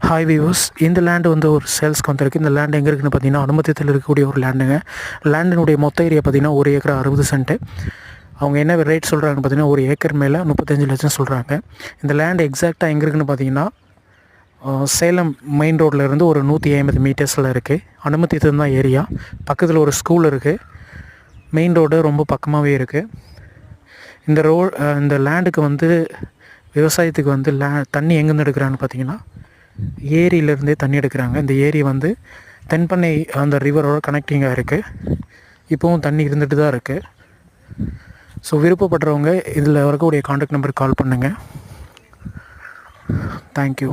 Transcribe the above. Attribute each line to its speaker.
Speaker 1: Hi viewers, இந்த land வந்து ஒரு சேல்ஸ்க்கு வந்திருக்கு. இந்த லேண்ட் எங்கே இருக்குன்னு பார்த்தீங்கன்னா அனுமதியத்தில் இருக்கக்கூடிய ஒரு லேண்டுங்க. லேண்டினுடைய மொத்த ஏரியா பார்த்தீங்கன்னா 1 ஏக்கர் 60 சென்ட்டு. அவங்க என்ன ரேட் சொல்கிறாங்கன்னு பார்த்தீங்கன்னா 1 ஏக்கர் மேலே 35 லட்சம் சொல்கிறாங்க. இந்த லேண்ட் எக்ஸாக்டாக எங்கே இருக்குன்னு பார்த்தீங்கன்னா சேலம் மெயின் ரோட்டில் இருந்து ஒரு 150 மீட்டர்ஸில் இருக்குது. அனுமதியத்தில் தான் ஏரியா. பக்கத்தில் ஒரு ஸ்கூல் இருக்குது. மெயின் ரோடு ரொம்ப பக்கமாகவே இருக்குது. இந்த லேண்டுக்கு வந்து விவசாயத்துக்கு வந்து தண்ணி எங்கேருந்து எடுக்கிறான்னு பார்த்தீங்கன்னா ஏரியிலேருந்தே தண்ணி எடுக்கிறாங்க. இந்த ஏரி வந்து தென்பண்ணை அந்த ரிவரோட கனெக்டிங்காக இருக்குது. இப்போவும் தண்ணி இருந்துட்டு தான் இருக்குது. ஸோ விருப்பப்படுறவங்க இதில் வரக்கூடிய கான்டாக்ட் நம்பருக்கு கால் பண்ணுங்கள். தேங்க்யூ.